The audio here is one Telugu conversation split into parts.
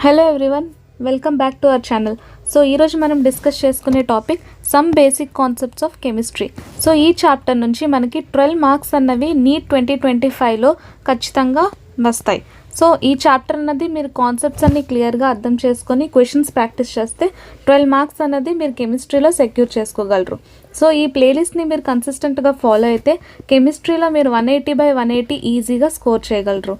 Hello everyone, welcome back to our channel. So ఈరోజు మనం డిస్కస్ చేసుకునే topic some basic concepts of chemistry. So ఈ చాప్టర్ నుంచి మనకి 12 మార్క్స్ అన్నవి నీట్ 2025లో ఖచ్చితంగా వస్తాయి. సో ఈ చాప్టర్ అన్నది మీరు కాన్సెప్ట్స్ అన్ని క్లియర్గా అర్థం చేసుకొని క్వశ్చన్స్ ప్రాక్టీస్ చేస్తే 12 మార్క్స్ అన్నది మీరు కెమిస్ట్రీలో సెక్యూర్ చేసుకోగలరు. సో ఈ ప్లేలిస్ట్ని మీరు కన్సిస్టెంట్గా ఫాలో అయితే కెమిస్ట్రీలో మీరు 180/180 ఈజీగా స్కోర్ చేయగలరు.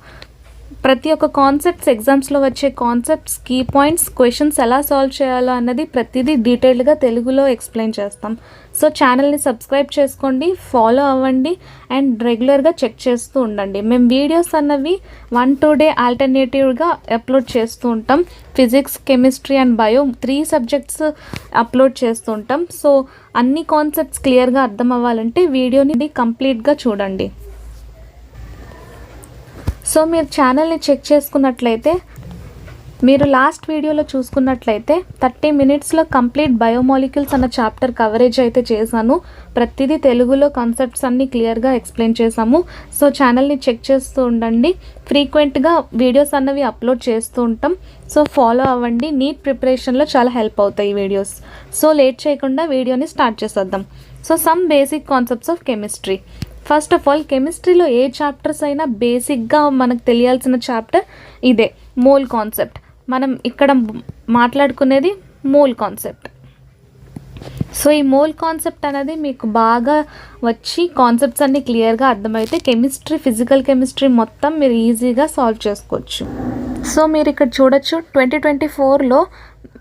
ప్రతి ఒక్క కాన్సెప్ట్స్, ఎగ్జామ్స్లో వచ్చే కాన్సెప్ట్స్, కీ పాయింట్స్, క్వశ్చన్స్ ఎలా సాల్వ్ చేయాలో అన్నది ప్రతిదీ డీటెయిల్డ్గా తెలుగులో ఎక్స్ప్లెయిన్ చేస్తాం. సో ఛానల్ని సబ్స్క్రైబ్ చేసుకోండి, ఫాలో అవ్వండి అండ్ రెగ్యులర్గా చెక్ చేస్తూ ఉండండి. మేము వీడియోస్ అన్నవి 1-2 డే ఆల్టర్నేటివ్గా అప్లోడ్ చేస్తూ ఉంటాం. Physics, chemistry and bio 3 subjects upload చేస్తూ ఉంటాం. సో అన్ని కాన్సెప్ట్స్ క్లియర్గా అర్థం అవ్వాలంటే వీడియోని కంప్లీట్గా చూడండి. సో మీరు ఛానల్ని చెక్ చేసుకున్నట్లయితే, మీరు లాస్ట్ వీడియోలో చూసుకున్నట్లయితే 30 మినిట్స్లో కంప్లీట్ బయోమాలిక్యూల్స్ అన్న చాప్టర్ కవరేజ్ అయితే చేశాను. ప్రతిదీ తెలుగులో కాన్సెప్ట్స్ అన్నీ క్లియర్గా ఎక్స్ప్లెయిన్ చేశాము. సో ఛానల్ని చెక్ చేస్తూ ఉండండి. ఫ్రీక్వెంట్గా వీడియోస్ అన్నవి అప్లోడ్ చేస్తూ ఉంటాం. సో ఫాలో అవ్వండి. నీట్ ప్రిపరేషన్లో చాలా హెల్ప్ అవుతాయి ఈ వీడియోస్. సో లేట్ చేయకుండా వీడియోని స్టార్ట్ చేసేద్దాం. So some basic concepts of chemistry. First of all, కెమిస్ట్రీలో ఏ చాప్టర్స్ అయినా బేసిక్గా మనకు తెలియాల్సిన చాప్టర్ ఇదే, మోల్ కాన్సెప్ట్. మనం ఇక్కడ మాట్లాడుకునేది మోల్ కాన్సెప్ట్. సో ఈ మోల్ కాన్సెప్ట్ అనేది మీకు బాగా వచ్చి కాన్సెప్ట్స్ అన్నీ క్లియర్గా అర్థమైతే కెమిస్ట్రీ, ఫిజికల్ కెమిస్ట్రీ మొత్తం మీరు ఈజీగా సాల్వ్ చేసుకోవచ్చు. సో మీరు ఇక్కడ చూడొచ్చు, 2024లో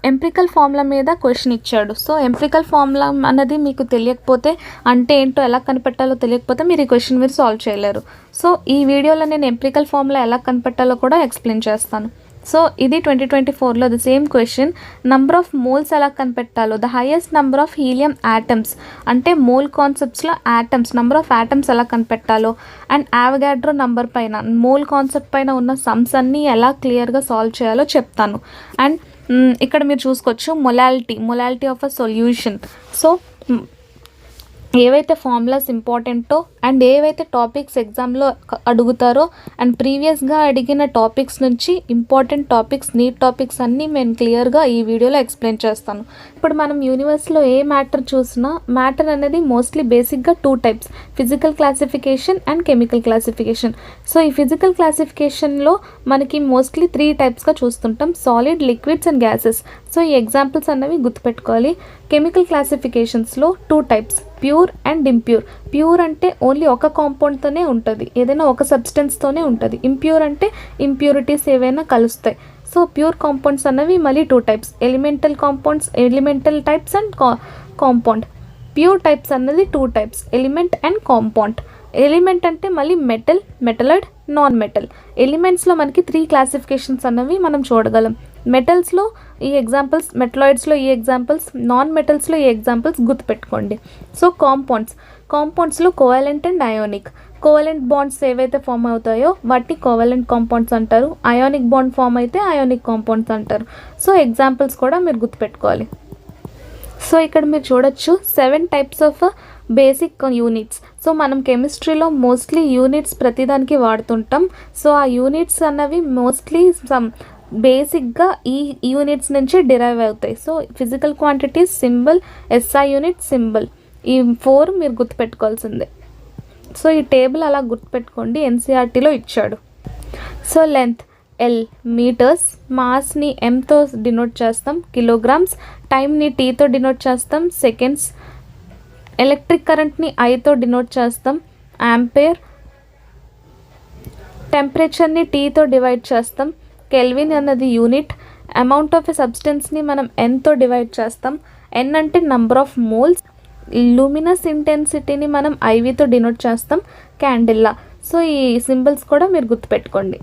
ఎంప్రికల్ ఫార్ములా మీద క్వశ్చన్ ఇచ్చాడు. సో ఎంప్రికల్ ఫార్ములా అనేది మీకు తెలియకపోతే, అంటే ఏంటో ఎలా కనిపెట్టాలో తెలియకపోతే మీరు ఈ క్వశ్చన్ మీరు సాల్వ్ చేయలేరు. సో ఈ వీడియోలో నేను ఎంప్రికల్ ఫార్ములా ఎలా కనిపెట్టాలో కూడా ఎక్స్ప్లెయిన్ చేస్తాను. సో ఇది 2024లో the same question. Number of moles ఎలా కనిపెట్టాలో, the highest number of helium atoms, అంటే మోల్ కాన్సెప్ట్స్లో యాటమ్స్, నంబర్ ఆఫ్ యాటమ్స్ ఎలా కనిపెట్టాలో, అండ్ అవగాడ్రో నంబర్ పైన, మోల్ కాన్సెప్ట్ పైన ఉన్న సమ్స్ అన్నీ ఎలా క్లియర్గా సాల్వ్ చేయాలో చెప్తాను. అండ్ ఇక్కడ మీరు చూసుకోవచ్చు molality of a solution. So ఏవైతే ఫార్ములాస్ ఇంపార్టెంటో అండ్ ఏవైతే టాపిక్స్ ఎగ్జామ్లో అడుగుతారో అండ్ ప్రీవియస్గా అడిగిన టాపిక్స్ నుంచి ఇంపార్టెంట్ టాపిక్స్, నీట్ టాపిక్స్ అన్నీ నేను క్లియర్గా ఈ వీడియోలో ఎక్స్ప్లెయిన్ చేస్తాను. ఇప్పుడు మనం యూనివర్స్లో ఏ మ్యాటర్ చూసినా, మ్యాటర్ అనేది మోస్ట్లీ బేసిక్గా 2 types, physical classification and chemical classification. So ఈ ఫిజికల్ క్లాసిఫికేషన్లో మనకి మోస్ట్లీ 3 టైప్స్గా చూస్తుంటాం, solid, liquids and gases. So ఈ ఎగ్జాంపుల్స్ అన్నవి గుర్తుపెట్టుకోవాలి. కెమికల్ క్లాసిఫికేషన్స్లో 2 types, pure and impure. Pure అంటే ఓన్లీ ఒక కాంపౌండ్తోనే ఉంటుంది, ఏదైనా ఒక సబ్స్టెన్స్తోనే ఉంటుంది. ఇంప్యూర్ అంటే ఇంప్యూరిటీస్ ఏవైనా కలుస్తాయి. సో ప్యూర్ కాంపౌండ్స్ అన్నవి మళ్ళీ 2 types, elemental compounds, elemental types and compound. Pure types అన్నది 2 types, element and compound. Element అంటే మళ్ళీ మెటల్, మెటలాయిడ్, నాన్ మెటల్. ఎలిమెంట్స్లో మనకి 3 క్లాసిఫికేషన్స్ అన్నవి మనం చూడగలం. మెటల్స్లో ఈ ఎగ్జాంపుల్స్, మెటలాయిడ్స్లో ఈ ఎగ్జాంపుల్స్, నాన్ మెటల్స్లో ఈ ఎగ్జాంపుల్స్ గుర్తుపెట్టుకోండి. సో కాంపౌండ్స్లో covalent and ionic. Covalent bonds ఏవైతే ఫామ్ అవుతాయో వాటిని కోవాలెంట్ కాంపౌండ్స్ అంటారు. అయోనిక్ బాండ్ ఫామ్ అయితే అయోనిక్ కాంపౌండ్స్ అంటారు. సో ఎగ్జాంపుల్స్ కూడా మీరు గుర్తుపెట్టుకోవాలి. సో ఇక్కడ మీరు చూడొచ్చు 7 types of basic units. So మనం కెమిస్ట్రీలో మోస్ట్లీ యూనిట్స్ ప్రతిదానికి వాడుతుంటాం. సో ఆ యూనిట్స్ అన్నవి మోస్ట్లీ బేసిక్గా ఈ యూనిట్స్ నుంచి డిరైవ్ అవుతాయి. So physical quantities symbol, SI unit symbol, ఈ 4 మీరు గుర్తుపెట్టుకోవాల్సిందే. సో ఈ టేబుల్ అలా గుర్తుపెట్టుకోండి, ఎన్సీఆర్టీలో ఇచ్చాడు. సో లెంత్ L మీటర్స్, మాస్ని Mతో డినోట్ చేస్తాం, కిలోగ్రామ్స్, టైంని Tతో డినోట్ చేస్తాం, సెకండ్స్, ఎలక్ట్రిక్ కరెంట్ని Iతో డినోట్ చేస్తాం, యాంపేర్, టెంపరేచర్ని Tతో డివైడ్ చేస్తాం, కెల్విన్ అన్నది యూనిట్, అమౌంట్ ఆఫ్ ఎ సబ్స్టెన్స్ని మనం Nతో డివైడ్ చేస్తాం, N అంటే నంబర్ ఆఫ్ మోల్స్, లూమినస్ ఇంటెన్సిటీని మనం IVతో డినోట్ చేస్తాం, క్యాండిల్లా. సో ఈ సింబల్స్ కూడా మీరు గుర్తుపెట్టుకోండి.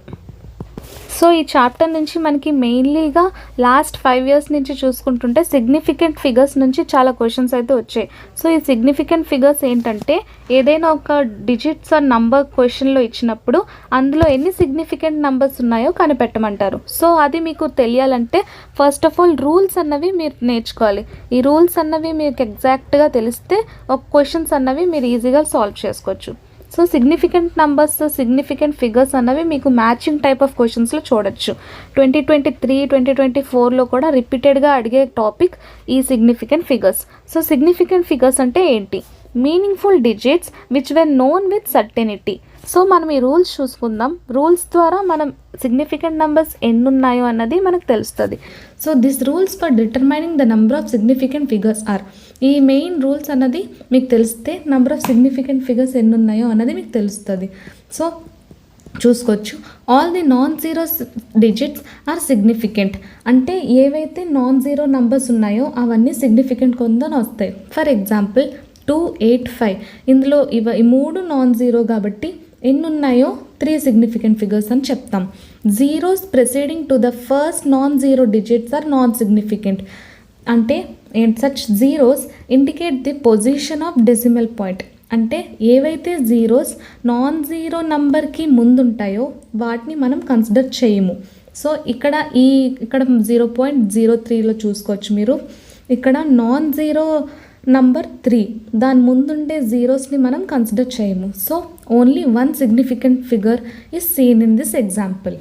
సో ఈ చాప్టర్ నుంచి మనకి మెయిన్లీగా లాస్ట్ 5 years నుంచి చూసుకుంటుంటే సిగ్నిఫికెంట్ ఫిగర్స్ నుంచి చాలా క్వశ్చన్స్ అయితే వచ్చాయి. సో ఈ సిగ్నిఫికెంట్ ఫిగర్స్ ఏంటంటే, ఏదైనా ఒక డిజిట్స్ ఆర్ నంబర్ క్వశ్చన్లో ఇచ్చినప్పుడు అందులో ఎన్ని సిగ్నిఫికెంట్ నంబర్స్ ఉన్నాయో కనిపెట్టమంటారు. సో అది మీకు తెలియాలంటే ఫస్ట్ ఆఫ్ ఆల్ రూల్స్ అన్నవి మీరు నేర్చుకోవాలి. ఈ రూల్స్ అన్నవి మీకు ఎగ్జాక్ట్గా తెలిస్తే ఒక క్వశ్చన్స్ అన్నవి మీరు ఈజీగా సాల్వ్ చేసుకోవచ్చు. So significant numbers, significant figures అన్నవి మీకు మ్యాచింగ్ టైప్ ఆఫ్ క్వశ్చన్స్లో చూడొచ్చు. 2023, 2024లో కూడా రిపీటెడ్గా అడిగే టాపిక్ ఈ significant figures. So significant figures అంటే ఏంటి? Meaningful digits which where known with certainty. So మనం ఈ రూల్స్ చూసుకుందాం. రూల్స్ ద్వారా మనం సిగ్నిఫికెంట్ నెంబర్స్ ఎన్ని ఉన్నాయో అన్నది మనకు తెలుస్తుంది. So this rules for determining the number of significant figures are, ఈ మెయిన్ రూల్స్ అన్నది మీకు తెలిస్తే నెంబర్ ఆఫ్ సిగ్నిఫికెంట్ ఫిగర్స్ ఎన్ని ఉన్నాయో అన్నది మీకు తెలుస్తుంది. సో చూసుకోవచ్చు, all the non zero digits are significant. అంటే ఏవైతే నాన్ జీరో నంబర్స్ ఉన్నాయో అవన్నీ సిగ్నిఫికెంట్ కొందని వస్తాయి. ఫర్ ఎగ్జాంపుల్ 285, ఇందులో ఈ మూడు నాన్ జీరో కాబట్టి ఎన్ని ఉన్నాయో 3 సిగ్నిఫికెంట్ ఫిగర్స్ అని చెప్తాం. Zeros preceding to the first non zero digits are non significant. అంటే such zeros indicate the position of decimal point. అంటే ఏవైతే జీరోస్ నాన్ జీరో నంబర్కి ముందుంటాయో వాటిని మనం కన్సిడర్ చేయము. సో ఇక్కడ 0.03లో చూసుకోవచ్చు మీరు, ఇక్కడ నాన్ జీరో నంబర్ 3, దాని ముందుండే జీరోస్ని మనం కన్సిడర్ చేయము. So only 1 significant figure is seen in this example.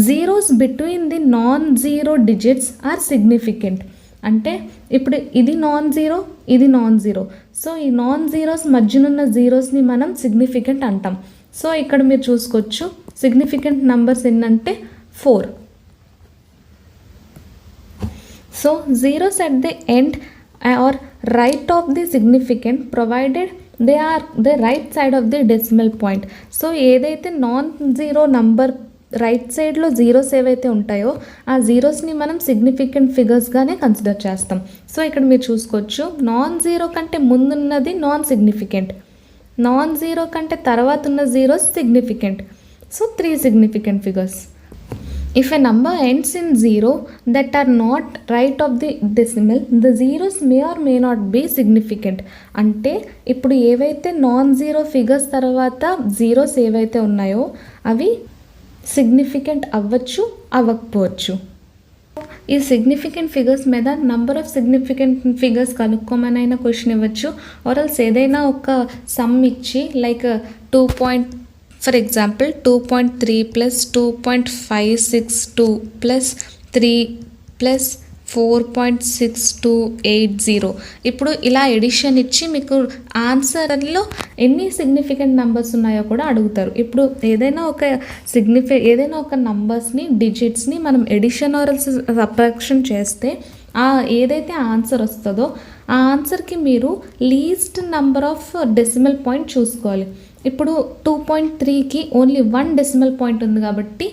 Zeros between the non zero digits are significant. అంటే ఇప్పుడు ఇది నాన్ జీరో, ఇది నాన్ జీరో. సో ఈ నాన్ జీరోస్ మధ్యనున్న జీరోస్ని మనం సిగ్నిఫికెంట్ అంటాం. సో ఇక్కడ మీరు చూసుకోవచ్చు సిగ్నిఫికెంట్ నంబర్స్ ఎన్నంటే 4. So zeros at the end or right of the significant provided they are the right side of the decimal point. So ఏదైతే నాన్ జీరో నంబర్ రైట్ సైడ్లో జీరోస్ ఏవైతే ఉంటాయో ఆ జీరోస్ని మనం సిగ్నిఫికెంట్ ఫిగర్స్గానే కన్సిడర్ చేస్తాం. సో ఇక్కడ మీరు చూసుకోవచ్చు, నాన్ జీరో కంటే ముందున్నది నాన్ సిగ్నిఫికెంట్, నాన్ జీరో కంటే తర్వాత ఉన్న zeros significant. So 3 significant figures. If a number ends in 0 that are not right of the decimal, the zeros may or may not be significant. అంటే ఇప్పుడు ఏవైతే నాన్ జీరో ఫిగర్స్ తర్వాత జీరోస్ ఏవైతే ఉన్నాయో అవి సిగ్నిఫికెంట్ అవ్వచ్చు, అవ్వకపోవచ్చు. ఈ సిగ్నిఫికెంట్ ఫిగర్స్ మీద నంబర్ ఆఫ్ సిగ్నిఫికెంట్ ఫిగర్స్ కనుక్కోమనైనా క్వశ్చన్ ఇవ్వచ్చు, ఆర్ఎల్స్ ఏదైనా ఒక సమ్ ఇచ్చి లైక్ ఫర్ ఎగ్జాంపుల్ 2.3 + 2.562 + 3 + 4.6280. ఇప్పుడు ఇలా ఎడిషన్ ఇచ్చి మీకు ఆన్సర్లో ఎన్ని సిగ్నిఫికెంట్ నెంబర్స్ ఉన్నాయో కూడా అడుగుతారు. ఇప్పుడు ఏదైనా ఒక నంబర్స్ని డిజిట్స్ని మనం ఎడిషన్ ఆర్ సబ్ట్రాక్షన్ చేస్తే ఏదైతే ఆన్సర్ వస్తుందో ఆ ఆన్సర్కి మీరు least number of decimal point చూసుకోవాలి. ఇప్పుడు 2.3కి ఓన్లీ 1 డెసిమల్ పాయింట్ ఉంది కాబట్టి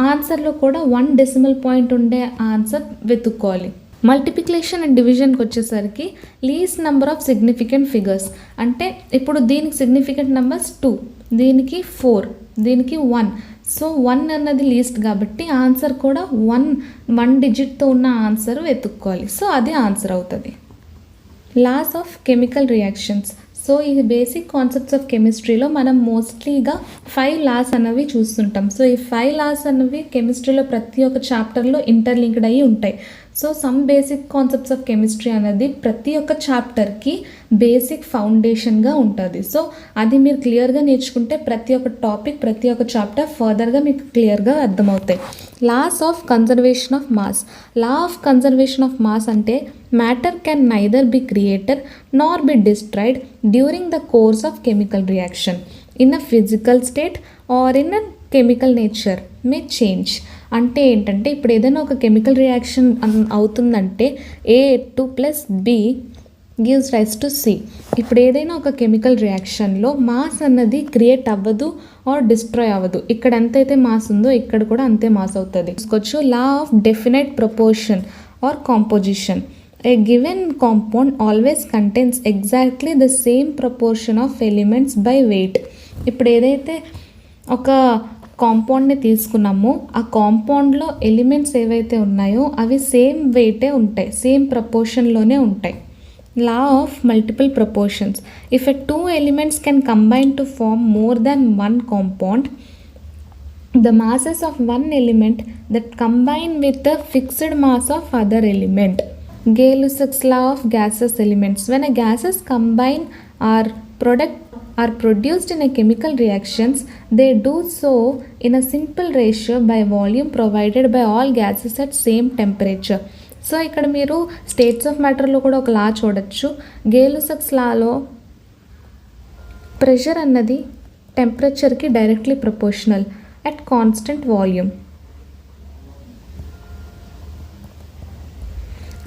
ఆన్సర్లో కూడా 1 డెసిమల్ పాయింట్ ఉండే ఆన్సర్ వెతుక్కోవాలి. మల్టిప్లికేషన్ అండ్ డివిజన్కి వచ్చేసరికి least number of significant figures. అంటే ఇప్పుడు దీనికి సిగ్నిఫికెంట్ నెంబర్స్ 2, దీనికి 4, దీనికి 1. సో 1 అన్నది లీస్ట్ కాబట్టి ఆన్సర్ కూడా 1 డిజిట్తో ఉన్న ఆన్సర్ వెతుక్కోవాలి. సో అది ఆన్సర్ అవుతుంది. Laws of chemical reactions. So ఈ బేసిక్ కాన్సెప్ట్స్ ఆఫ్ కెమిస్ట్రీలో మనం మోస్ట్లీగా 5 లాస్ అనేవి చూస్తుంటాం. సో ఈ 5 లాస్ అనేవి కెమిస్ట్రీలో ప్రతి ఒక్క చాప్టర్లో ఇంటర్లింక్డ్ అయ్యి ఉంటాయి. So some basic concepts of chemistry అనేది ప్రతి ఒక్క చాప్టర్కి బేసిక్ ఫౌండేషన్గా ఉంటుంది. సో అది మీరు క్లియర్గా నేర్చుకుంటే ప్రతి ఒక్క టాపిక్, ప్రతి ఒక్క చాప్టర్ ఫర్దర్గా మీకు క్లియర్గా అర్థమవుతాయి. Laws of conservation of mass. Law of conservation of mass అంటే matter can neither be created nor be destroyed during the course of chemical reaction in a physical state or in a chemical nature may change. అంటే ఏంటంటే ఇప్పుడు ఏదైనా ఒక కెమికల్ రియాక్షన్ అవుతుందంటే A2 + B gives rise to C. ఇప్పుడు ఏదైనా ఒక కెమికల్ రియాక్షన్లో మాస్ అన్నది క్రియేట్ అవ్వదు ఆర్ డిస్ట్రాయ్ అవ్వదు. ఇక్కడ ఎంతైతే మాస్ ఉందో ఇక్కడ కూడా అంతే మాస్ అవుతుంది. తీసుకోవచ్చు law of definite proportion or composition. A given compound always contains exactly the same proportion of elements by weight. ఇప్పుడు ఏదైతే ఒక కాంపౌండ్ని తీసుకున్నామో ఆ కాంపౌండ్లో ఎలిమెంట్స్ ఏవైతే ఉన్నాయో అవి సేమ్ వెయిటే ఉంటాయి, సేమ్ ప్రపోర్షన్లోనే ఉంటాయి. లా of multiple proportions. If 2 elements can combine to form more than one compound, the masses of one element that combine with the fixed mass of other element. Gay-Lussac's law of gaseous elements. When a gases combine or product are produced in a chemical reactions, they do so in a simple ratio by volume provided by all gases at same temperature. So ఇక్కడ మీరు స్టేట్స్ ఆఫ్ మ్యాటర్లో కూడా ఒక లా చూడొచ్చు. గేలుసక్స్ లాలో ప్రెషర్ అన్నది టెంపరేచర్కి directly proportional at constant volume.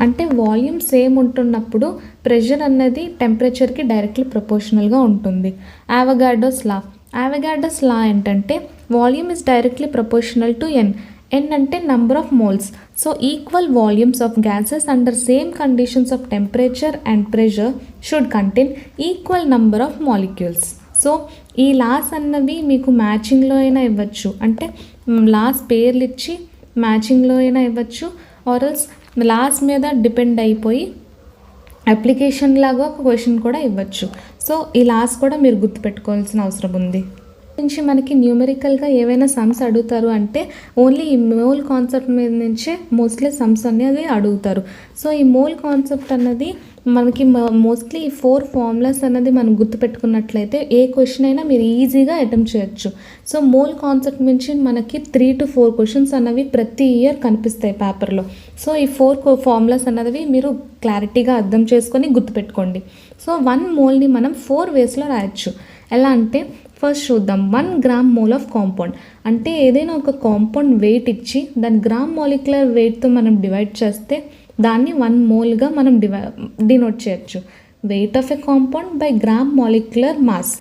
అంటే వాల్యూమ్ సేమ్ ఉంటున్నప్పుడు ప్రెషర్ అన్నది టెంపరేచర్కి డైరెక్ట్లీ ప్రపోర్షనల్గా ఉంటుంది. యావగాడ్రోస్ లా ఏంటంటే volume is directly proportional to n. N అంటే number of moles. So equal volumes of gases under same conditions of temperature and pressure should contain equal number of molecules. So ఈ లాస్ అన్నవి మీకు మ్యాచింగ్లో అయినా ఇవ్వచ్చు, అంటే లాస్ పేర్లు ఇచ్చి మ్యాచింగ్లో అయినా ఇవ్వచ్చు, ఆర్ఎల్స్ లాస్ మీద డిపెండ్ అయిపోయి అప్లికేషన్ లాగా ఒక క్వశ్చన్ కూడా ఇవ్వచ్చు. సో ఈ లాస్ కూడా మీరు గుర్తుపెట్టుకోవాల్సిన అవసరం ఉంది. నుంచి మనకి న్యూమెరికల్గా ఏవైనా సమ్స్ అడుగుతారు అంటే ఓన్లీ ఈ మోల్ కాన్సెప్ట్ మీద నుంచే మోస్ట్లీ సమ్స్ అనేది అడుగుతారు. సో ఈ మోల్ కాన్సెప్ట్ అన్నది మనకి మోస్ట్లీ ఈ 4 ఫార్ములాస్ అన్నది మనం గుర్తుపెట్టుకున్నట్లయితే ఏ క్వశ్చన్ అయినా మీరు ఈజీగా అటెంప్ట్ చేయొచ్చు. సో మోల్ కాన్సెప్ట్ నుంచి మనకి 3 to 4 క్వశ్చన్స్ అన్నవి ప్రతి ఇయర్ కనిపిస్తాయి పేపర్లో. సో ఈ 4 ఫార్ములాస్ అన్నవి మీరు క్లారిటీగా అర్థం చేసుకొని గుర్తుపెట్టుకోండి. సో 1 మోల్ని మనం 4 వేస్లో రాయొచ్చు. ఎలా అంటే ఫస్ట్ చూద్దాం. 1 గ్రామ్ మోల్ ఆఫ్ కాంపౌండ్ అంటే ఏదైనా ఒక కాంపౌండ్ వెయిట్ ఇచ్చి దాని గ్రామ్ మాలిక్యులర్ వెయిట్తో మనం డివైడ్ చేస్తే దాన్ని 1 మోల్గా మనం డినోట్ చేయొచ్చు. Weight of a compound by gram molecular mass.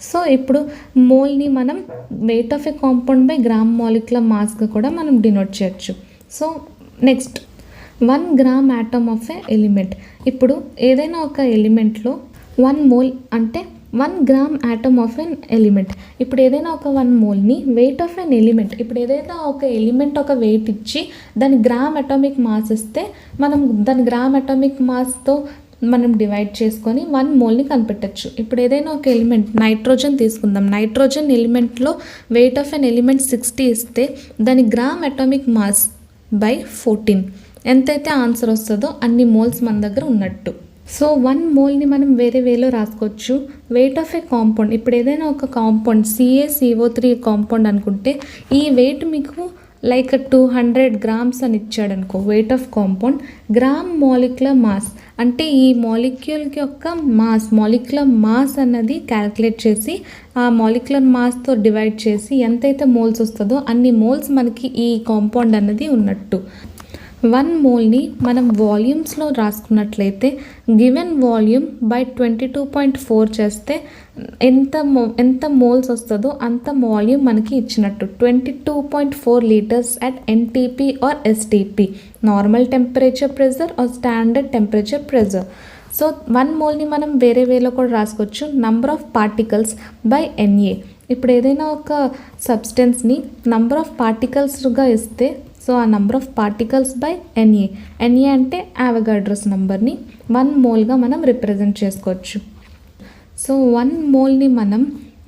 So ఇప్పుడు మోల్ని మనం weight of a compound by gram molecular మాస్గా కూడా మనం డినోట్ చేయొచ్చు. So next 1 gram atom of a element. ఇప్పుడు ఏదైనా ఒక ఎలిమెంట్లో 1 మోల్ అంటే 1 gram atom of an element. ఇప్పుడు ఏదైనా ఒక 1 మోల్ని వెయిట్ ఆఫ్ ఎన్ ఎలిమెంట్, ఇప్పుడు ఏదైనా ఒక ఎలిమెంట్ ఒక వెయిట్ ఇచ్చి దాని గ్రామ్ అటామిక్ మాస్ ఇస్తే మనం దాని గ్రామ్ అటామిక్ మాస్తో మనం డివైడ్ చేసుకొని 1 మోల్ని కనిపెట్టచ్చు. ఇప్పుడు ఏదైనా ఒక ఎలిమెంట్ నైట్రోజన్ తీసుకుందాం. నైట్రోజన్ ఎలిమెంట్లో వెయిట్ ఆఫ్ ఎన్ ఎలిమెంట్ 60 ఇస్తే దాని గ్రామ్ అటామిక్ మాస్ బై 14 ఎంతైతే ఆన్సర్ వస్తుందో అన్ని మోల్స్ మన దగ్గర ఉన్నట్టు. సో 1 మోల్ని మనం వేరే వేలో రాసుకోవచ్చు. వెయిట్ ఆఫ్ ఏ కాంపౌండ్, ఇప్పుడు ఏదైనా ఒక కాంపౌండ్ CaCO3 కాంపౌండ్ అనుకుంటే ఈ వెయిట్ మీకు లైక్ 200 గ్రామ్స్ అని ఇచ్చాడు అనుకో weight of compound. Gram molecular mass అంటే ఈ మాలిక్యూల్కి యొక్క మాలిక్యులర్ మాస్ అన్నది క్యాల్కులేట్ చేసి ఆ మాలిక్యులర్ మాస్తో డివైడ్ చేసి ఎంతైతే మోల్స్ వస్తుందో అన్ని మోల్స్ మనకి ఈ కాంపౌండ్ అన్నది ఉన్నట్టు. 1 మోల్ని మనం వాల్యూమ్స్లో రాసుకున్నట్లయితే గివెన్ వాల్యూమ్ బై 22.4 చేస్తే ఎంత మోల్స్ వస్తుందో అంత వాల్యూమ్ మనకి ఇచ్చినట్టు. 22.4 litres at NTP or STP, normal temperature pressure or standard temperature pressure. So 1 మోల్ని మనం వేరే వేలో కూడా రాసుకోవచ్చు. Number of particles by NA. ఇప్పుడు ఏదైనా ఒక సబ్స్టెన్స్ని నంబర్ ఆఫ్ పార్టికల్స్గా ఇస్తే సో ఆ number of particles by NA అంటే అవగాడ్రోస్ నెంబర్ని 1 మోల్గా మనం రిప్రజెంట్ చేసుకోవచ్చు. సో 1 మోల్ని మనం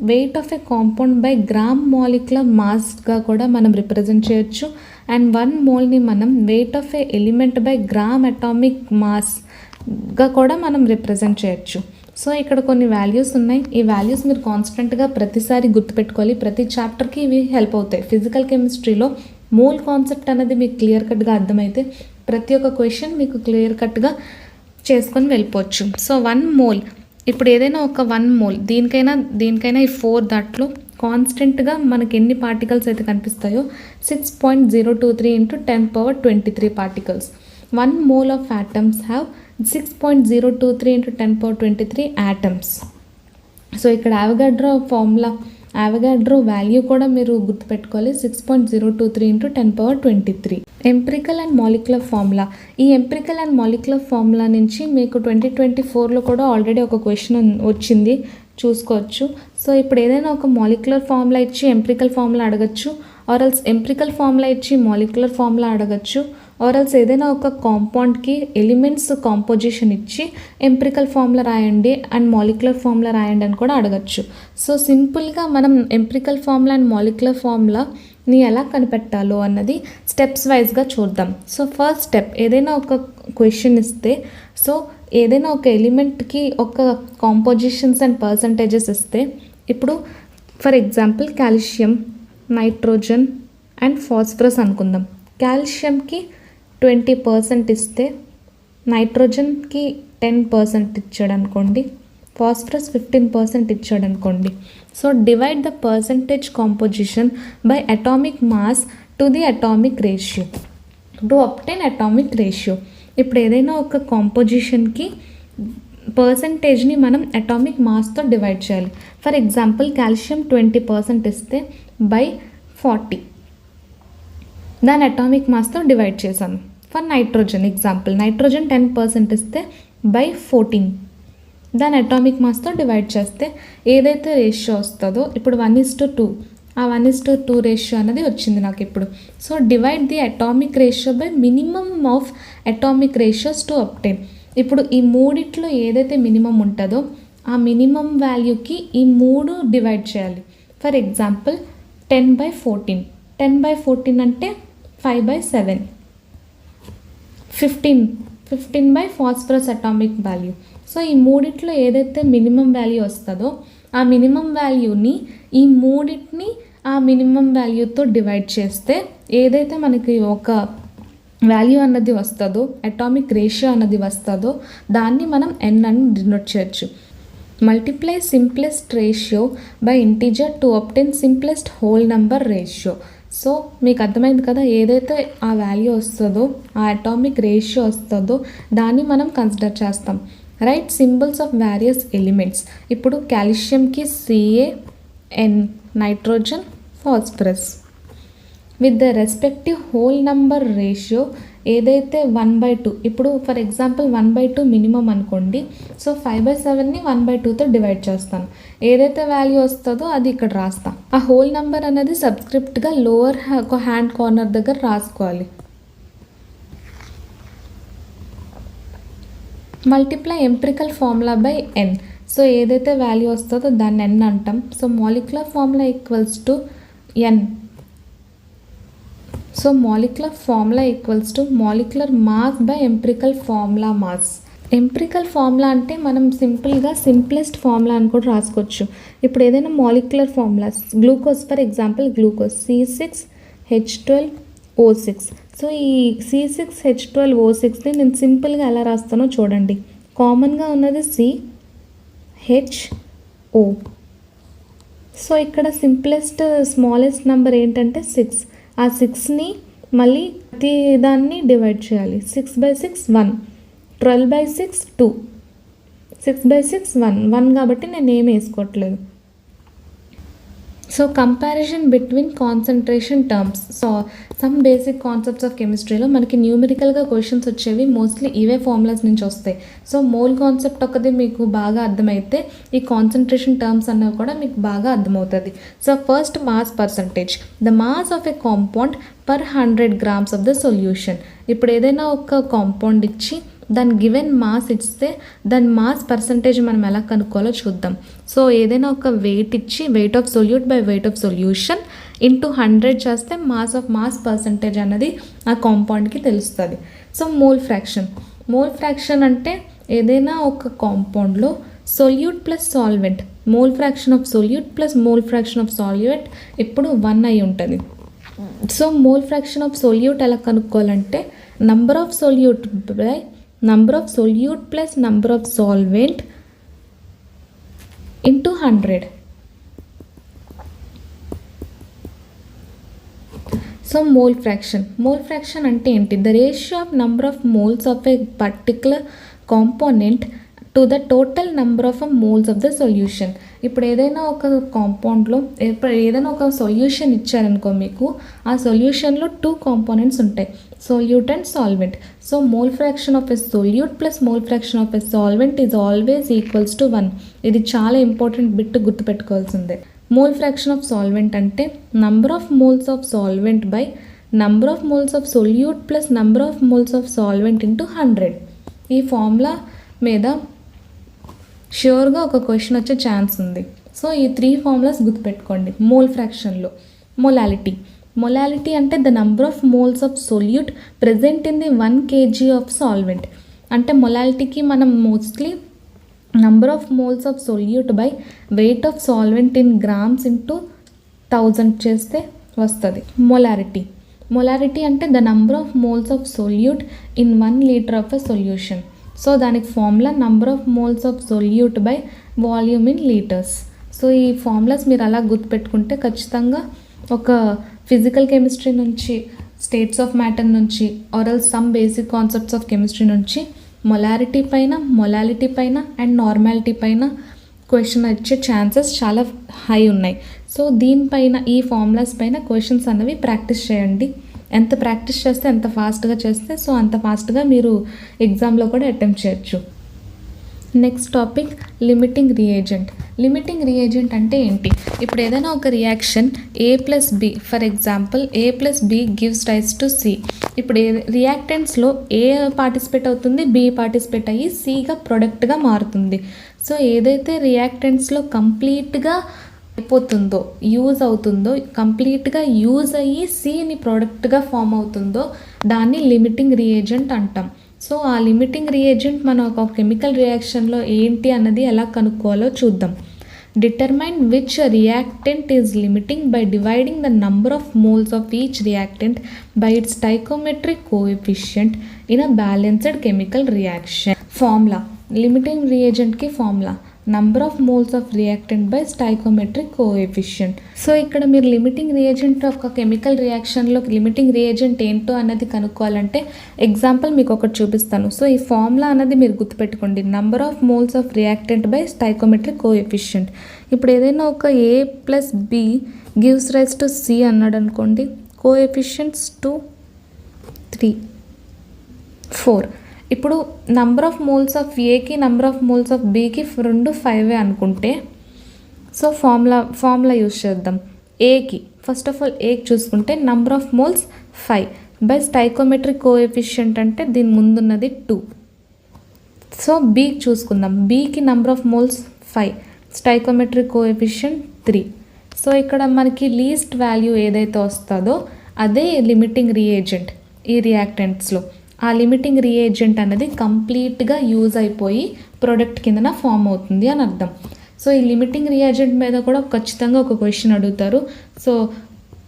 weight of a compound by gram molecular మాస్గా కూడా మనం రిప్రజెంట్ చేయొచ్చు. అండ్ 1 మోల్ని మనం weight of a element by gram atomic మాస్గా కూడా మనం రిప్రజెంట్ చేయొచ్చు. సో ఇక్కడ కొన్ని వాల్యూస్ ఉన్నాయి. ఈ వాల్యూస్ మీరు కాన్స్టెంట్గా ప్రతిసారి గుర్తుపెట్టుకోవాలి. ప్రతి చాప్టర్కి ఇవి హెల్ప్ అవుతాయి. ఫిజికల్ కెమిస్ట్రీలో మోల్ కాన్సెప్ట్ అనేది మీకు క్లియర్ కట్గా అర్థమైతే ప్రతి ఒక్క క్వశ్చన్ మీకు క్లియర్ కట్గా చేసుకొని వెళ్ళిపోవచ్చు. సో 1 మోల్, ఇప్పుడు ఏదైనా ఒక 1 మోల్ దీనికైనా ఈ 4 దాంట్లో కాన్స్టెంట్గా మనకి ఎన్ని పార్టికల్స్ అయితే కనిపిస్తాయో 6.023 × 10^23 particles. 1 mole of atoms have 6.023 × 10^23 atoms. So ఇక్కడ అవగాడ్రో వాల్యూ కూడా మీరు గుర్తుపెట్టుకోవాలి. 6.023 × 10^23. Empirical and molecular formula. ఈ ఎంపిరికల్ అండ్ మాలిక్యులర్ ఫార్ములా నుంచి మీకు 2024లో కూడా ఆల్రెడీ ఒక క్వశ్చన్ వచ్చింది, చూసుకోవచ్చు. సో ఇప్పుడు ఏదైనా ఒక మాలిక్యులర్ ఫార్ములా ఇచ్చి ఎంపిరికల్ ఫార్ములా అడగచ్చు, ఆర్ఎల్స్ ఎంపిరికల్ ఫార్ములా ఇచ్చి మాలిక్యులర్ ఫార్ములా అడగచ్చు, ఆర్ఎల్స్ ఏదైనా ఒక కాంపౌండ్కి ఎలిమెంట్స్ కాంపోజిషన్ ఇచ్చి ఎంపిరికల్ ఫార్ములా రాయండి అండ్ మాలిక్యులర్ ఫార్ములా రాయండి అని కూడా అడగచ్చు. సో సింపుల్గా మనం ఎంపిరికల్ ఫార్ములా అండ్ మాలిక్యులర్ ఫార్ములాని ఎలా కనిపెట్టాలో అన్నది స్టెప్స్ వైజ్గా చూద్దాం. సో ఫస్ట్ స్టెప్, ఏదైనా ఒక క్వశ్చన్ ఇస్తే సో ఏదైనా ఒక ఎలిమెంట్కి ఒక కాంపోజిషన్స్ అండ్ పర్సంటేజెస్ ఇస్తే, ఇప్పుడు for example calcium, nitrogen and phosphorus అనుకుందాం. కాల్షియంకి 20% ఇస్తే, నైట్రోజన్కి 10% ఇచ్చాడు అనుకోండి, ఫాస్ఫరస్ 15% ఇచ్చాడు అనుకోండి. So divide the percentage composition by atomic mass to the atomic ratio to obtain atomic ratio. ఇప్పుడు ఏదైనా ఒక కాంపోజిషన్కి పర్సంటేజ్ని మనం అటామిక్ మాస్తో డివైడ్ చేయాలి. ఫర్ ఎగ్జాంపుల్ కాల్షియం 20% ఇస్తే బై 40 దాని అటామిక్ మాస్తో డివైడ్ చేశాను. ఫర్ నైట్రోజన్ ఎగ్జాంపుల్, నైట్రోజన్ 10% ఇస్తే బై 14 దాని అటామిక్ మాస్తో డివైడ్ చేస్తే ఏదైతే రేషియో వస్తుందో, ఇప్పుడు 1:2, ఆ 1:2 రేషియో అనేది వచ్చింది నాకు ఇప్పుడు. So divide the atomic ratio by minimum of atomic ratios to obtain. ఇప్పుడు ఈ మూడిట్లో ఏదైతే మినిమం ఉంటుందో ఆ మినిమం వాల్యూకి ఈ 3 డివైడ్ చేయాలి. ఫర్ ఎగ్జాంపుల్ 10/14, 10/14 అంటే 5/7, 15 by phosphorus atomic value. So ఈ మూడిట్లో ఏదైతే మినిమం వాల్యూ వస్తుందో ఆ మినిమం వాల్యూని ఈ మూడింటిని ఆ మినిమం వాల్యూతో డివైడ్ చేస్తే ఏదైతే మనకి ఒక వాల్యూ అన్నది వస్తుందో, అటామిక్ రేషియో అన్నది వస్తుందో దాన్ని మనం n అని డినోట్ చేయొచ్చు. Multiply simplest ratio by integer to obtain simplest whole number ratio. So మీకు అర్థమైంది కదా, ఏదైతే ఆ వాల్యూ వస్తుందో, ఆ అటామిక్ రేషియో వస్తుందో దాన్ని మనం కన్సిడర్ చేస్తాం. Right symbols of various elements. ఇప్పుడు కాల్షియంకి CaN, nitrogen, phosphorus with the respective whole number ratio ఏదైతే 1/2. ఇప్పుడు ఫర్ ఎగ్జాంపుల్ 1/2 మినిమం అనుకోండి. సో 5/7ని 1/2తో డివైడ్ చేస్తాను. ఏదైతే వాల్యూ వస్తుందో అది ఇక్కడ రాస్తాం. ఆ హోల్ నెంబర్ అనేది సబ్స్క్రిప్ట్గా లోవర్ హ్యాండ్ కార్నర్ దగ్గర రాసుకోవాలి. Multiply empirical formula by n. So ఏదైతే వాల్యూ వస్తుందో దాన్ని n అంటాం. So molecular formula equals to n. So molecular formula equals to molecular mass by empirical formula mass. Empirical formula అంటే మనం సింపుల్గా సింప్లెస్ట్ ఫార్ములా అని కూడా రాసుకోవచ్చు. ఇప్పుడు ఏదైనా molecular formulas, glucose for example glucose C6H12O6. So ఈ C6H12O6ని నేను సింపుల్గా ఎలా రాస్తానో చూడండి. కామన్గా ఉన్నది CHO. సో ఇక్కడ సింప్లెస్ట్ స్మాలెస్ట్ నెంబర్ ఏంటంటే 6. ఆ 6ని మళ్ళీ ప్రతి దాన్ని డివైడ్ చేయాలి. 6/6 1, 12/6 2, 6/6 1 కాబట్టి నేను ఏమి వేసుకోవట్లేదు. So comparison between concentration terms. So some basic concepts of కెమిస్ట్రీలో మనకి న్యూమెరికల్గా క్వశ్చన్స్ వచ్చేవి మోస్ట్లీ ఇవే ఫార్ములాస్ నుంచి వస్తాయి. సో మోల్ కాన్సెప్ట్ ఒకటి మీకు బాగా అర్థమైతే ఈ కాన్సన్ట్రేషన్ టర్మ్స్ అన్నవి కూడా మీకు బాగా అర్థమవుతుంది. So first mass percentage. The mass of a compound per 100 grams of the solution. ఇప్పుడు ఏదైనా ఒక కాంపౌండ్ ఇచ్చి దాని గివెన్ మాస్ ఇస్తే దాని మాస్ పర్సంటేజ్ మనం ఎలా కనుక్కోవాలో చూద్దాం. సో ఏదైనా ఒక వెయిట్ ఇచ్చి weight of solute by weight of solution into 100 చేస్తే మాస్ ఆఫ్ మాస్ పర్సంటేజ్ అన్నది ఆ కాంపౌండ్కి తెలుస్తుంది. So mole fraction. Mole fraction అంటే ఏదైనా ఒక కాంపౌండ్లో solute plus solvent, mole fraction of solute plus mole fraction of solvent ఇప్పుడు 1 అయి ఉంటుంది. So mole fraction of solute ఎలా కనుక్కోవాలంటే number of solute by number of solute plus number of solvent into 100. So mole fraction. Mole fraction ante enti? The ratio of number of moles of a particular component to the total number of moles of the solution. ఇప్పుడు ఏదైనా ఒక కాంపౌండ్లో ఏదైనా ఒక సొల్యూషన్ ఇచ్చారనుకో మీకు, ఆ సొల్యూషన్లో 2 కాంపోనెంట్స్ ఉంటాయి, solute and solvent. So mole fraction of a solute plus mole fraction of a solvent is always equals to 1. ఇది చాలా ఇంపార్టెంట్ బిట్, గుర్తుపెట్టుకోవాల్సిందే. మోల్ ఫ్రాక్షన్ ఆఫ్ సాల్వెంట్ అంటే number of moles of solvent by number of moles of solute plus number of moles of solvent into 100. ఈ ఫార్ములా మీద ష్యూర్గా ఒక క్వశ్చన్ వచ్చే ఛాన్స్ ఉంది. సో ఈ 3 ఫార్ములాస్ గుర్తుపెట్టుకోండి. మోల్ ఫ్రాక్షన్లో మొలాలిటీ. మొలాలిటీ అంటే the number of moles of solute present in the 1 kg of solvent. అంటే మొలాలిటీకి మనం mostly number of moles of solute by weight of solvent in grams into 1000 చేస్తే వస్తుంది మొలారిటీ అంటే the number of moles of solute in 1 litre of a solution. So దానికి formula number of moles of solute by volume in litres. So ఈ ఫార్ములాస్ మీరు అలా గుర్తుపెట్టుకుంటే ఖచ్చితంగా ఒక ఫిజికల్ కెమిస్ట్రీ నుంచి, స్టేట్స్ ఆఫ్ మ్యాటర్ నుంచి, or some basic concepts of chemistry నుంచి మొలాలిటీ పైన అండ్ నార్మాలిటీ పైన క్వశ్చన్ వచ్చే ఛాన్సెస్ చాలా హై ఉన్నాయి. సో దీనిపైన, ఈ ఫార్ములాస్ పైన క్వశ్చన్స్ అనేవి ప్రాక్టీస్ చేయండి. ఎంత ప్రాక్టీస్ చేస్తే, ఎంత ఫాస్ట్గా చేస్తే సో అంత ఫాస్ట్గా మీరు ఎగ్జామ్లో కూడా అటెంప్ట్ చేయొచ్చు. నెక్స్ట్ టాపిక్ లిమిటింగ్ రియేజెంట్ అంటే ఏంటి? ఇప్పుడు ఏదైనా ఒక reaction A+B, for example A+B gives rise to C. ఇప్పుడు రియాక్టెంట్స్లో A పార్టిసిపేట్ అవుతుంది, B పార్టిసిపేట్ అయ్యి Cగా ప్రొడక్ట్గా మారుతుంది. సో ఏదైతే రియాక్టెంట్స్లో కంప్లీట్గా అయిపోతుందో, యూజ్ అవుతుందో, కంప్లీట్గా యూజ్ అయ్యి Cని ప్రోడక్ట్గా ఫామ్ అవుతుందో దాన్ని లిమిటింగ్ రియేజెంట్ అంటాం. సో ఆ లిమిటింగ్ రియేజెంట్ మన ఒక కెమికల్ రియాక్షన్లో ఏంటి అన్నది ఎలా కనుక్కోవాలో చూద్దాం. Determine which reactant is limiting by dividing the number of moles of each reactant by its stoichiometric coefficient in a balanced chemical reaction. Formula, limiting రియేజెంట్కి formula number of moles of reactant by stoichiometric coefficient. So ఇక్కడ మీరు లిమిటింగ్ రియేజెంట్ ఒక కెమికల్ రియాక్షన్లో లిమిటింగ్ రియేజెంట్ ఏంటో అన్నది కనుక్కోవాలంటే ఎగ్జాంపుల్ మీకు ఒకటి చూపిస్తాను. సో ఈ ఫార్ములా అన్నది మీరు గుర్తుపెట్టుకోండి, number of moles of reactant by stoichiometric coefficient. ఇప్పుడు ఏదైనా ఒక A+B gives rise to C అన్నాడు అనుకోండి, కోఎఫిషియంట్స్ 2, 3, 4. ఇప్పుడు నంబర్ ఆఫ్ మోల్స్ ఆఫ్ ఏకి నంబర్ ఆఫ్ మోల్స్ ఆఫ్ బీకి 2, 5 అనుకుంటే సో ఫార్ములా యూజ్ చేద్దాం. ఏకి ఫస్ట్ ఆఫ్ ఆల్ ఏకి చూసుకుంటే number of moles 5 by stoichiometric coefficient అంటే దీని ముందున్నది 2. సో బీకి చూసుకుందాం, బీకి number of moles 5, stoichiometric coefficient 3. So ఇక్కడ మనకి లీస్ట్ వాల్యూ ఏదైతే వస్తుందో అదే లిమిటింగ్ రియేజెంట్ ఈ రియాక్టెంట్స్లో. ఆ లిమిటింగ్ రియేజెంట్ అనేది కంప్లీట్గా యూజ్ అయిపోయి ప్రోడక్ట్ కిందన ఫామ్ అవుతుంది అని అర్థం. సో ఈ లిమిటింగ్ రియేజెంట్ మీద కూడా ఖచ్చితంగా ఒక క్వశ్చన్ అడుగుతారు. సో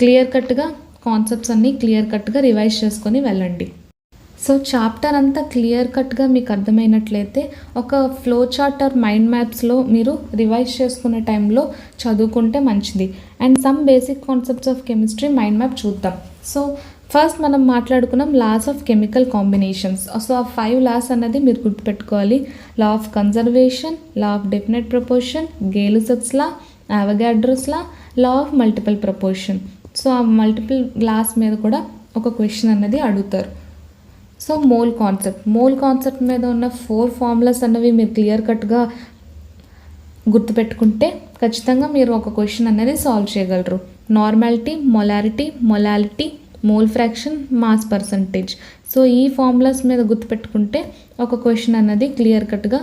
క్లియర్ కట్గా కాన్సెప్ట్స్ అన్నీ క్లియర్ కట్గా రివైజ్ చేసుకొని వెళ్ళండి. సో చాప్టర్ అంతా క్లియర్ కట్గా మీకు అర్థమైనట్లయితే ఒక ఫ్లో చార్ట్ ఆర్ మైండ్ మ్యాప్స్లో మీరు రివైజ్ చేసుకునే టైంలో చదువుకుంటే మంచిది. And some basic concepts of chemistry mind map చూద్దాం. సో ఫస్ట్ మనం మాట్లాడుకున్నాం laws of chemical combinations. So ఆ 5 లాస్ అన్నది మీరు గుర్తుపెట్టుకోవాలి. Law of conservation, law of definite proportion, Gay Lussac's law, Avogadro's law, law of multiple proportion. So ఆ మల్టిపుల్ లాస్ మీద కూడా ఒక క్వశ్చన్ అన్నది అడుగుతారు. సో మోల్ కాన్సెప్ట్ మీద ఉన్న 4 ఫార్ములాస్ అన్నవి మీరు క్లియర్ కట్గా గుర్తుపెట్టుకుంటే ఖచ్చితంగా మీరు ఒక క్వశ్చన్ అనేది సాల్వ్ చేయగలరు. Normality, molality, mole fraction, mass percentage. So ఈ ఫార్ములాస్ మీద గుర్తుపెట్టుకుంటే ఒక క్వశ్చన్ అన్నది క్లియర్ కట్గా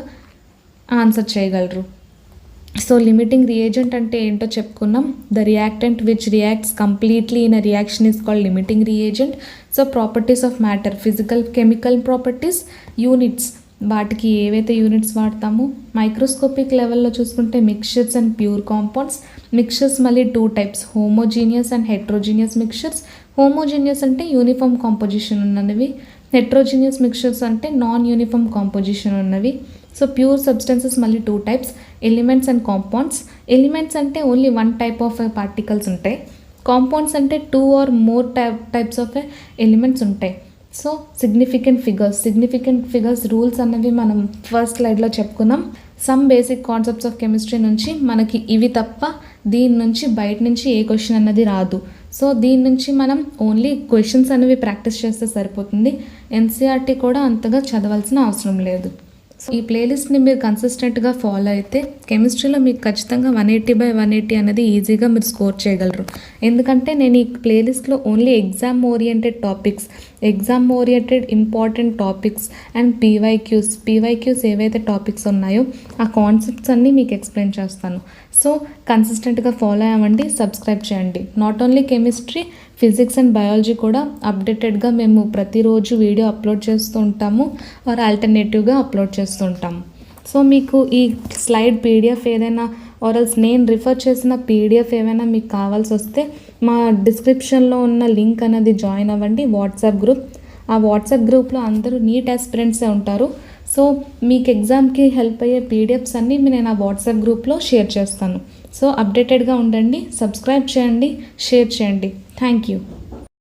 ఆన్సర్ చేయగలరు. సో లిమిటింగ్ రియేజెంట్ అంటే ఏంటో చెప్పుకున్నాం. The reactant which reacts completely in a reaction is called limiting reagent. So properties of matter, physical chemical properties, units, వాటికి ఏవైతే యూనిట్స్ వాడతామో. మైక్రోస్కోపిక్ లెవెల్లో చూసుకుంటే mixtures and pure compounds. Mixtures మళ్ళీ 2 types, homogeneous and heterogeneous mixtures. Homogeneous అంటే యూనిఫామ్ కాంపోజిషన్ ఉన్నవి, హెట్రోజీనియస్ మిక్చర్స్ అంటే నాన్ యూనిఫామ్ కాంపోజిషన్ ఉన్నవి. సో ప్యూర్ సబ్స్టెన్సెస్ మళ్ళీ 2 types, elements and compounds. Elements అంటే ఓన్లీ 1 టైప్ ఆఫ్ పార్టికల్స్ ఉంటాయి. కాంపౌండ్స్ అంటే 2 or more types of elements ఉంటాయి. సో సిగ్నిఫికెంట్ ఫిగర్స్ రూల్స్ అన్నవి మనం ఫస్ట్ స్లైడ్లో చెప్పుకున్నాం. Some basic concepts of chemistry నుంచి మనకి ఇవి తప్ప దీని నుంచి బయట నుంచి ఏ క్వశ్చన్ అన్నది రాదు. సో దీని నుంచి మనం ఓన్లీ క్వశ్చన్స్ అనేవి ప్రాక్టీస్ చేస్తే సరిపోతుంది. ఎన్సీఆర్టీ కూడా అంతగా చదవాల్సిన అవసరం లేదు. సో ఈ ప్లేలిస్ట్ని మీరు కన్సిస్టెంట్గా ఫాలో అయితే కెమిస్ట్రీలో మీకు ఖచ్చితంగా 180/180 అనేది ఈజీగా మీరు స్కోర్ చేయగలరు. ఎందుకంటే నేను ఈ ప్లేలిస్ట్లో only exam oriented topics, exam oriented important topics and PYQs ఏవైతే టాపిక్స్ ఉన్నాయో ఆ కాన్సెప్ట్స్ అన్నీ మీకు ఎక్స్ప్లెయిన్ చేస్తాను. సో కన్సిస్టెంట్గా ఫాలో అవ్వండి, సబ్స్క్రైబ్ చేయండి. Not only chemistry, physics and biology కూడా అప్డేటెడ్గా మేము ప్రతిరోజు వీడియో అప్లోడ్ చేస్తూ ఉంటాము ఆర్ ఆల్టర్నేటివ్గా అప్లోడ్ చేస్తూ ఉంటాము. సో మీకు ఈ స్లైడ్ పీడిఎఫ్ ఏదైనా ఆర్ఎల్స్ నేను రిఫర్ చేసిన పీడిఎఫ్ ఏమైనా మీకు కావాల్సి వస్తే మా డిస్క్రిప్షన్లో ఉన్న లింక్ అనేది జాయిన్ అవ్వండి, వాట్సాప్ గ్రూప్. ఆ వాట్సాప్ గ్రూప్లో అందరూ నీట్ ఆస్పిరెంట్సే ఉంటారు. సో మీకు ఎగ్జామ్కి హెల్ప్ అయ్యే పీడిఎఫ్స్ అన్నీ నేను ఆ వాట్సాప్ గ్రూప్లో షేర్ చేస్తాను. సో అప్డేటెడ్గా ఉండండి, సబ్స్క్రైబ్ చేయండి, షేర్ చేయండి. Thank you.